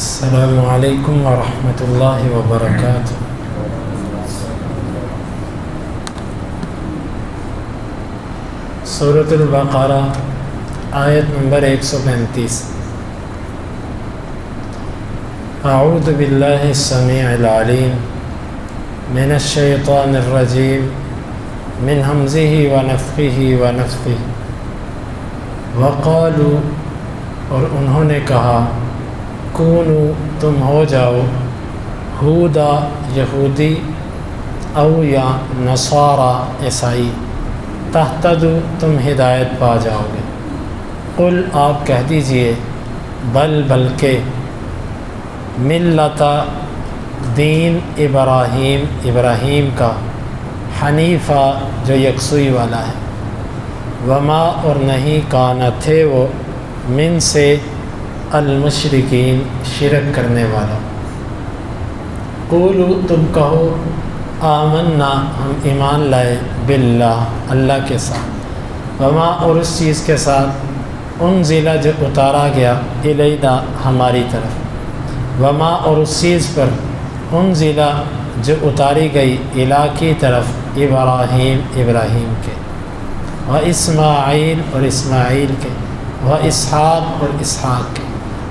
السلام علیکم ورحمۃ اللہ وبرکاتہ۔ سورۃ البقرہ آیت نمبر 135۔ اعوذ باللہ السمیع العلیم من الشیطان الرجیم من ہمزہ ونفخہ ونفثہ۔ وقالوا، اور انہوں نے کہا، کونو، تم ہو جاؤ، ہودا، یہودی، او یا نصارا، عیسائی، تہتدوا، تم ہدایت پا جاؤ گے۔ قل، آپ کہہ دیجئے، بلکہ، ملت، دین ابراہیم کا، حنیفہ، جو یکسوئی والا ہے، وما، اور نہیں، کانا، تھے وہ، من، سے، المشرکین، شرک کرنے والا۔ قولوا، تم کہو، آمنا، ہم ایمان لائے، باللہ، اللہ کے ساتھ، وما، اور اس چیز کے ساتھ، انزل، جو اتارا گیا، الینا، ہماری طرف، وما، اور اس چیز پر، انزل، جو اتاری گئی، الی، کی طرف، ابراہیم کے، و اسماعیل، اور اسماعیل کے، و اسحاق، اور اسحاق کے،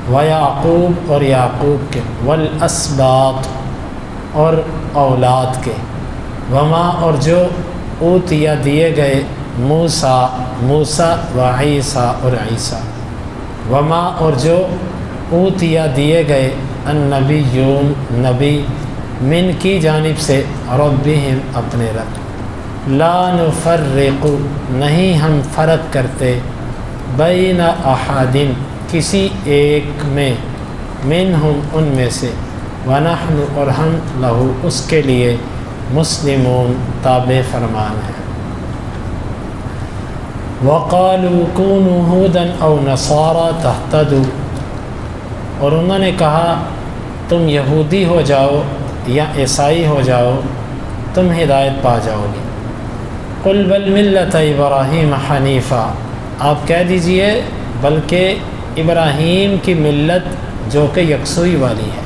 و یعقوب، اور یعقوب کے، والاسباط، اور اولاد کے، وما، اور جو اوتیا، دیے گئے، موسیٰ و عیسیٰ، اور عیسیٰ، وما، اور جو اوتیا، دیے گئے، النبیون، نبی، من، کی جانب سے، ربہم، اپنے رب، لا نفرق، نہیں ہم فرق کرتے، بین احد، کسی ایک میں، منہم، ان میں سے، ونحن، اور ہم، لہو، اس کے لیے، مسلمون، تابع فرمان ہیں۔ وقالوا کونوا ھودا او نصارا تہتدوا، اور انہوں نے کہا، تم یہودی ہو جاؤ یا عیسائی ہو جاؤ، تم ہدایت پا جاؤ گے۔ قل بل ملت ابراہیم حنیفا، آپ کہہ دیجئے، بلکہ ابراہیم کی ملت جو کہ یکسوئی والی ہے،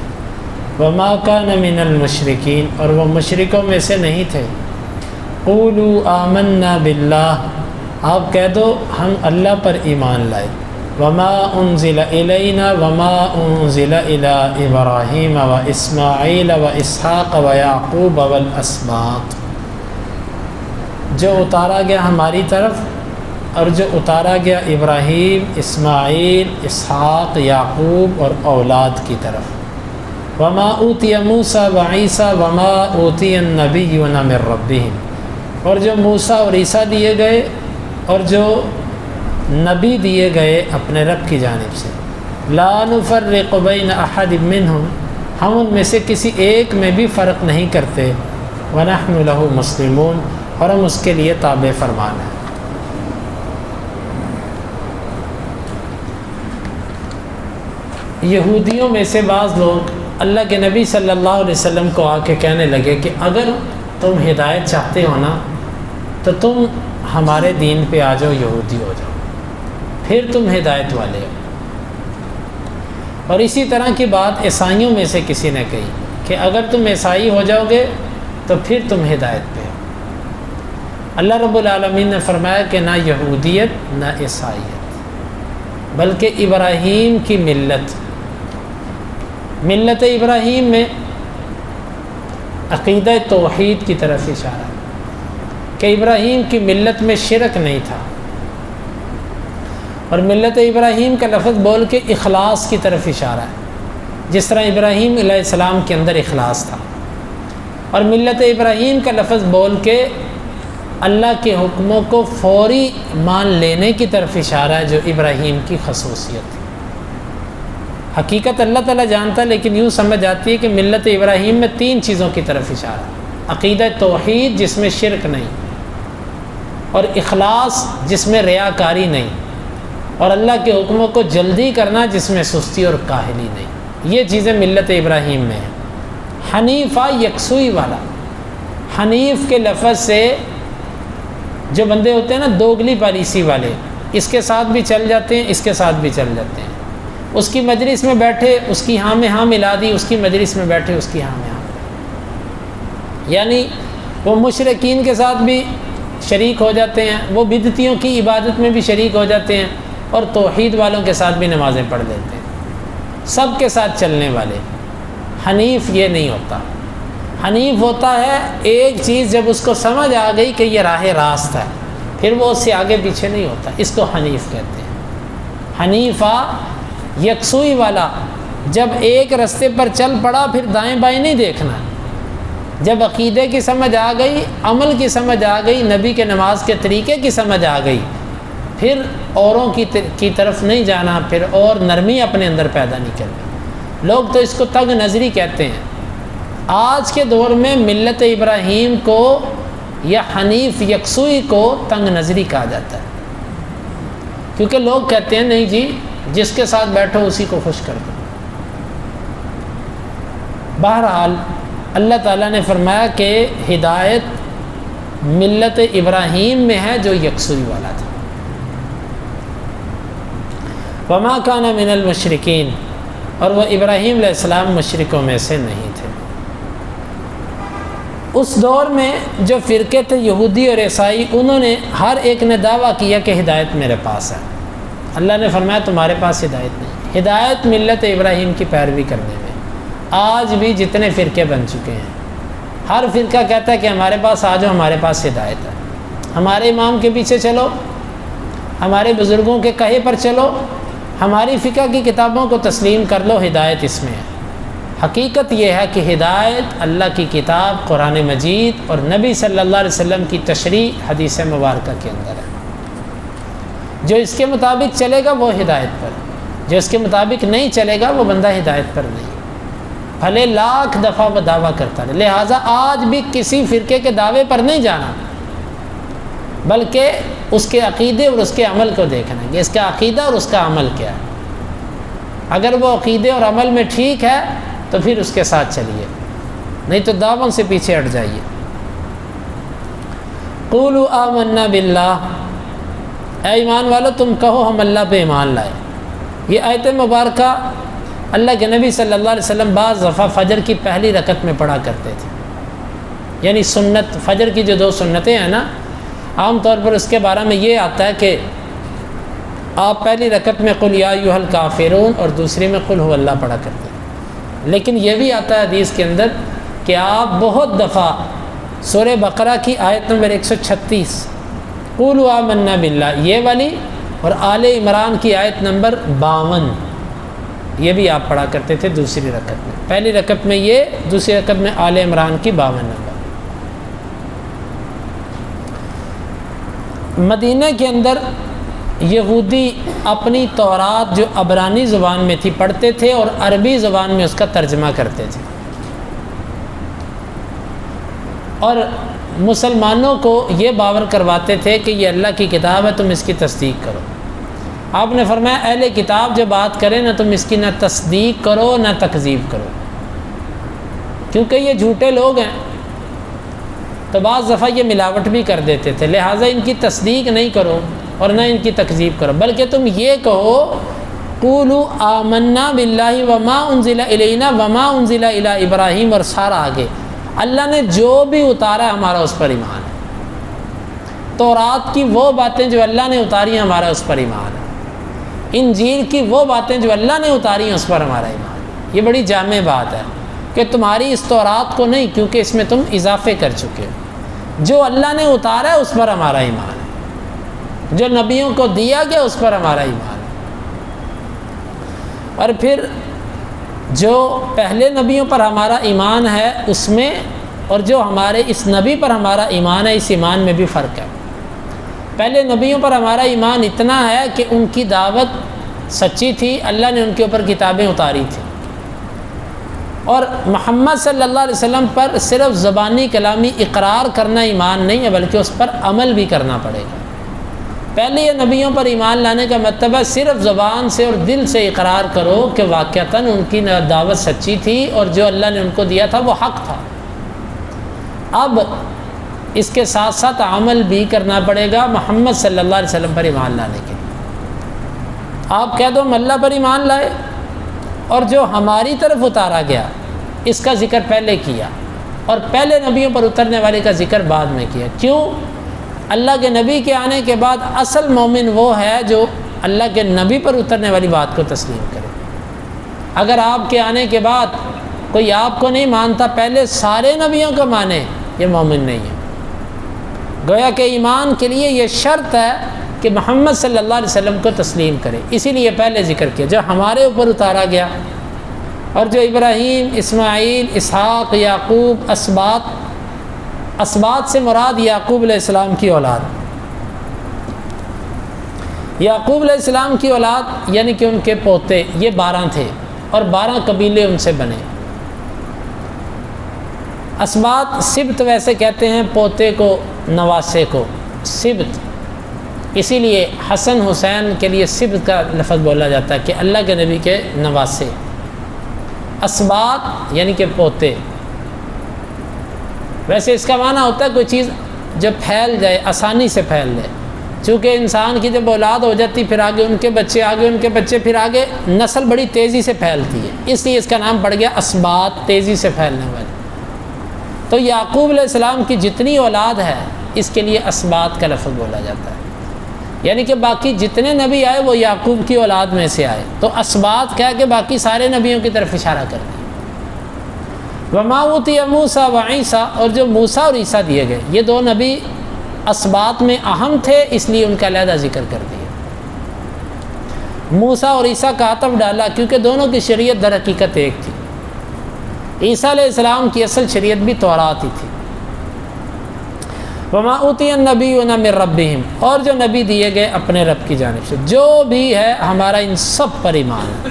وما کان من المشرکین، اور وہ مشرکوں میں سے نہیں تھے۔ قولوا آمنا باللہ، آپ کہہ دو، ہم اللہ پر ایمان لائے، وما انزل الینا، وما انزل الی ابراہیم و اسماعیل و اسحاق و یعقوب والاسباط، جو اتارا گیا ہماری طرف، اور جو اتارا گیا ابراہیم، اسماعیل، اسحاق، یعقوب، اور اولاد کی طرف، وما اوتی موسیٰ و عیسیٰ وما اوتی النبیون من ربہم، اور جو موسیٰ اور عیسیٰ دیے گئے، اور جو نبی دیے گئے اپنے رب کی جانب سے، لا نفرق بین احد منہم، ہم ان میں سے کسی ایک میں بھی فرق نہیں کرتے، ونحن لہ مسلمون، اور ہم اس کے لیے تابع فرمان ہیں۔ یہودیوں میں سے بعض لوگ اللہ کے نبی صلی اللہ علیہ وسلم کو آ کے کہنے لگے کہ اگر تم ہدایت چاہتے ہو نا تو تم ہمارے دین پہ آ جاؤ، یہودی ہو جاؤ، پھر تم ہدایت والے ہو۔ اور اسی طرح کی بات عیسائیوں میں سے کسی نے کہی کہ اگر تم عیسائی ہو جاؤ گے تو پھر تم ہدایت پہ ہو۔ اللہ رب العالمین نے فرمایا کہ نہ یہودیت نہ عیسائیت، بلکہ ابراہیم کی ملت ابراہیم میں عقیدہ توحید کی طرف اشارہ ہے کہ ابراہیم کی ملت میں شرک نہیں تھا، اور ملت ابراہیم کا لفظ بول کے اخلاص کی طرف اشارہ ہے، جس طرح ابراہیم علیہ السلام کے اندر اخلاص تھا، اور ملت ابراہیم کا لفظ بول کے اللہ کے حکموں کو فوری مان لینے کی طرف اشارہ ہے، جو ابراہیم کی خصوصیت ہے۔ حقیقت اللہ تعالیٰ جانتا ہے، لیکن یوں سمجھ آتی ہے کہ ملت ابراہیم میں 3 چیزوں کی طرف اشارہ ہے: عقیدہ توحید جس میں شرک نہیں، اور اخلاص جس میں ریاکاری نہیں، اور اللہ کے حکموں کو جلدی کرنا جس میں سستی اور کاہلی نہیں۔ یہ چیزیں ملت ابراہیم میں ہیں۔ حنیفہ، یکسوئی والا، حنیف کے لفظ سے جو بندے ہوتے ہیں نا دوگلی پالیسی والے، اس کے ساتھ بھی چل جاتے ہیں، اس کے ساتھ بھی چل جاتے ہیں، اس کی مجلس میں بیٹھے اس کی ہاں میں ہاں ملا دی، اس کی مجلس میں بیٹھے اس کی ہاں میں ہاں ملا دی، یعنی وہ مشرکین کے ساتھ بھی شریک ہو جاتے ہیں، وہ بدعتیوں کی عبادت میں بھی شریک ہو جاتے ہیں، اور توحید والوں کے ساتھ بھی نمازیں پڑھ لیتے ہیں، سب کے ساتھ چلنے والے۔ حنیف یہ نہیں ہوتا، حنیف ہوتا ہے ایک چیز جب اس کو سمجھ آ گئی کہ یہ راہ راست ہے، پھر وہ اس سے آگے پیچھے نہیں ہوتا، اس کو حنیف کہتے ہیں۔ حنیفہ یکسوئی والا، جب ایک رستے پر چل پڑا پھر دائیں بائیں نہیں دیکھنا، جب عقیدے کی سمجھ آ گئی، عمل کی سمجھ آ گئی، نبی کے نماز کے طریقے کی سمجھ آ گئی، پھر اوروں کی طرف نہیں جانا، پھر اور نرمی اپنے اندر پیدا نہیں کرنی۔ لوگ تو اس کو تنگ نظری کہتے ہیں۔ آج کے دور میں ملت ابراہیم کو یا حنیف یکسوئی کو تنگ نظری کہا جاتا ہے، کیونکہ لوگ کہتے ہیں نہیں جی جس کے ساتھ بیٹھو اسی کو خوش کر دو۔ بہرحال اللہ تعالیٰ نے فرمایا کہ ہدایت ملت ابراہیم میں ہے جو یکسوئی والا تھا۔ وما کان من المشرکین، اور وہ ابراہیم علیہ السلام مشرکوں میں سے نہیں تھے۔ اس دور میں جو فرقے تھے یہودی اور عیسائی، انہوں نے ہر ایک نے دعویٰ کیا کہ ہدایت میرے پاس ہے۔ اللہ نے فرمایا تمہارے پاس ہدایت نہیں، ہدایت ملت ابراہیم کی پیروی کرنے میں۔ آج بھی جتنے فرقے بن چکے ہیں، ہر فرقہ کہتا ہے کہ ہمارے پاس آ جاؤ، ہمارے پاس ہدایت ہے، ہمارے امام کے پیچھے چلو، ہمارے بزرگوں کے کہے پر چلو، ہماری فقہ کی کتابوں کو تسلیم کر لو، ہدایت اس میں ہے۔ حقیقت یہ ہے کہ ہدایت اللہ کی کتاب قرآن مجید اور نبی صلی اللہ علیہ وسلم کی تشریح حدیث مبارکہ کے اندر ہے۔ جو اس کے مطابق چلے گا وہ ہدایت پر، جو اس کے مطابق نہیں چلے گا وہ بندہ ہدایت پر نہیں، بھلے لاکھ دفعہ وہ دعویٰ کرتا رہے۔ لہٰذا آج بھی کسی فرقے کے دعوے پر نہیں جانا، بلکہ اس کے عقیدے اور اس کے عمل کو دیکھنا ہے کہ اس کا عقیدہ اور اس کا عمل کیا ہے۔ اگر وہ عقیدے اور عمل میں ٹھیک ہے تو پھر اس کے ساتھ چلیے، نہیں تو دعووں سے پیچھے ہٹ جائیے۔ قولوا آمنا باللہ، اے ایمان والو تم کہو ہم اللہ پہ ایمان لائے۔ یہ آیت مبارکہ اللہ کے نبی صلی اللہ علیہ وسلم بعض دفعہ فجر کی پہلی رکعت میں پڑھا کرتے تھے، یعنی سنت فجر کی جو 2 سنتیں ہیں نا، عام طور پر اس کے بارے میں یہ آتا ہے کہ آپ پہلی رکعت میں قل یا ایھا الکافرون اور دوسری میں قل ھو اللہ پڑھا کرتے ہیں، لیکن یہ بھی آتا ہے حدیث کے اندر کہ آپ بہت دفعہ سورہ بقرہ کی آیت نمبر 136 قولوا آمنا باللہ یہ والی اور آل عمران کی آیت نمبر 52 یہ بھی آپ پڑھا کرتے تھے دوسری رکعت میں۔ پہلی رکعت میں یہ، دوسری رکعت میں آل عمران کی 52 نمبر۔ مدینہ کے اندر یہودی اپنی تورات جو عبرانی زبان میں تھی پڑھتے تھے اور عربی زبان میں اس کا ترجمہ کرتے تھے، اور مسلمانوں کو یہ باور کرواتے تھے کہ یہ اللہ کی کتاب ہے، تم اس کی تصدیق کرو۔ آپ نے فرمایا اہل کتاب جب بات کریں نہ تم اس کی نہ تصدیق کرو نہ تکذیب کرو، کیونکہ یہ جھوٹے لوگ ہیں، تو بعض دفعہ یہ ملاوٹ بھی کر دیتے تھے، لہٰذا ان کی تصدیق نہیں کرو اور نہ ان کی تکذیب کرو، بلکہ تم یہ کہو قولوا آمنا باللہ وما انزل الینا وما انزل الی ابراہیم، اور سارا آگے اللہ نے جو بھی اتارا ہمارا اس پر ایمان ہے۔ تورات کی وہ باتیں جو اللہ نے اتاری ہمارا اس پر ایمان ہے، انجیل کی وہ باتیں جو اللہ نے اتاری ہیں اس پر ہمارا ایمان ہے۔ یہ بڑی جامع بات ہے کہ تمہاری اس تورات کو نہیں، کیونکہ اس میں تم اضافے کر چکے ہو، جو اللہ نے اتارا ہے اس پر ہمارا ایمان ہے، جو نبیوں کو دیا گیا اس پر ہمارا ایمان ہے، اور پھر جو پہلے نبیوں پر ہمارا ایمان ہے اس میں اور جو ہمارے اس نبی پر ہمارا ایمان ہے اس ایمان میں بھی فرق ہے۔ پہلے نبیوں پر ہمارا ایمان اتنا ہے کہ ان کی دعوت سچی تھی، اللہ نے ان کے اوپر کتابیں اتاری تھیں، اور محمد صلی اللہ علیہ وسلم پر صرف زبانی کلامی اقرار کرنا ایمان نہیں ہے، بلکہ اس پر عمل بھی کرنا پڑے گا۔ پہلے یہ نبیوں پر ایمان لانے کا مطلب ہے صرف زبان سے اور دل سے اقرار کرو کہ واقعتاً ان کی دعوت سچی تھی اور جو اللہ نے ان کو دیا تھا وہ حق تھا۔ اب اس کے ساتھ ساتھ عمل بھی کرنا پڑے گا محمد صلی اللہ علیہ وسلم پر ایمان لانے کے لیے۔ آپ کہہ دو ہم اللہ پر ایمان لائے، اور جو ہماری طرف اتارا گیا اس کا ذکر پہلے کیا، اور پہلے نبیوں پر اترنے والے کا ذکر بعد میں کیا۔ کیوں؟ اللہ کے نبی کے آنے کے بعد اصل مومن وہ ہے جو اللہ کے نبی پر اترنے والی بات کو تسلیم کرے۔ اگر آپ کے آنے کے بعد کوئی آپ کو نہیں مانتا، پہلے سارے نبیوں کو مانے، یہ مومن نہیں ہے۔ گویا کہ ایمان کے لیے یہ شرط ہے کہ محمد صلی اللہ علیہ وسلم کو تسلیم کرے، اسی لیے پہلے ذکر کیا جو ہمارے اوپر اتارا گیا، اور جو ابراہیم، اسماعیل، اسحاق، یعقوب، اسباط سے مراد یعقوب علیہ السلام کی اولاد، یعقوب علیہ السلام کی اولاد یعنی کہ ان کے پوتے، یہ 12 تھے اور 12 قبیلے ان سے بنے۔ اسباط سبت ویسے کہتے ہیں پوتے کو، نواسے کو سبت، اسی لیے حسن حسین کے لیے سبت کا لفظ بولا جاتا ہے کہ اللہ کے نبی کے نواسے۔ اسباط یعنی کہ پوتے، ویسے اس کا معنی ہوتا ہے کوئی چیز جو پھیل جائے، آسانی سے پھیل جائے، چونکہ انسان کی جب اولاد ہو جاتی پھر آگے ان کے بچے، آگے ان کے بچے، پھر آگے نسل بڑی تیزی سے پھیلتی ہے، اس لیے اس کا نام پڑ گیا اسباط، تیزی سے پھیلنے والی۔ تو یعقوب علیہ السلام کی جتنی اولاد ہے اس کے لیے اسباط کا لفظ بولا جاتا ہے، یعنی کہ باقی جتنے نبی آئے وہ یعقوب کی اولاد میں سے آئے، تو اسباط کہہ کے باقی سارے نبیوں کی طرف اشارہ کر دیا۔ وما اوتی موسیٰ و عیسیٰ، اور جو موسیٰ اور عیسیٰ دیے گئے، یہ 2 نبی اسباط میں اہم تھے، اس لیے ان کا علیحدہ ذکر کر دیا۔ موسیٰ اور عیسیٰ کا عطف ڈالا کیونکہ دونوں کی شریعت در حقیقت ایک تھی۔ عیسیٰ علیہ السلام کی اصل شریعت بھی تورات ہی تھی۔ وما اوتی النبیون من ربہم، اور جو نبی دیے گئے اپنے رب کی جانب سے، جو بھی ہے ہمارا ان سب پر ایمان ہے۔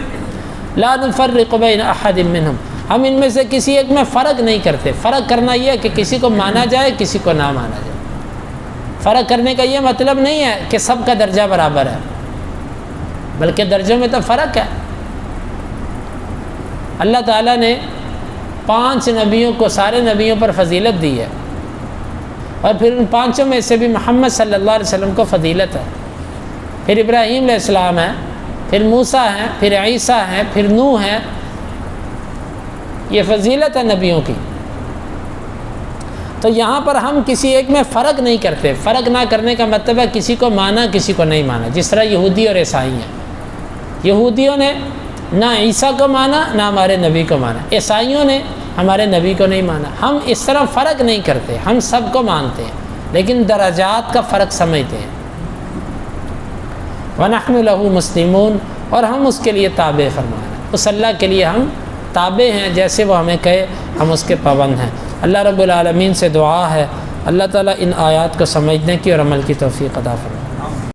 لا نفرق بین احد منہم، ہم ان میں سے کسی ایک میں فرق نہیں کرتے۔ فرق کرنا یہ ہے کہ کسی کو مانا جائے، کسی کو نہ مانا جائے۔ فرق کرنے کا یہ مطلب نہیں ہے کہ سب کا درجہ برابر ہے، بلکہ درجوں میں تو فرق ہے۔ اللہ تعالیٰ نے 5 نبیوں کو سارے نبیوں پر فضیلت دی ہے، اور پھر ان 5 میں سے بھی محمد صلی اللہ علیہ وسلم کو فضیلت ہے۔ پھر ابراہیم علیہ السلام ہے، پھر موسیٰ ہیں، پھر عیسیٰ ہیں، پھر نوح ہیں، یہ فضیلت ہے نبیوں کی۔ تو یہاں پر ہم کسی ایک میں فرق نہیں کرتے۔ فرق نہ کرنے کا مطلب ہے کسی کو مانا، کسی کو نہیں مانا، جس طرح یہودی اور عیسائی ہیں۔ یہودیوں نے نہ عیسیٰ کو مانا، نہ ہمارے نبی کو مانا، عیسائیوں نے ہمارے نبی کو نہیں مانا۔ ہم اس طرح فرق نہیں کرتے، ہم سب کو مانتے ہیں، لیکن درجات کا فرق سمجھتے ہیں۔ وَنَحْنُ لَهُ مُسْلِمُونَ، اور ہم اس کے لیے تابع فرمان ہیں، اس اللہ کے لیے ہم تابع ہیں، جیسے وہ ہمیں کہے ہم اس کے پابند ہیں۔ اللہ رب العالمین سے دعا ہے اللہ تعالیٰ ان آیات کو سمجھنے کی اور عمل کی توفیق عطا فرمائے۔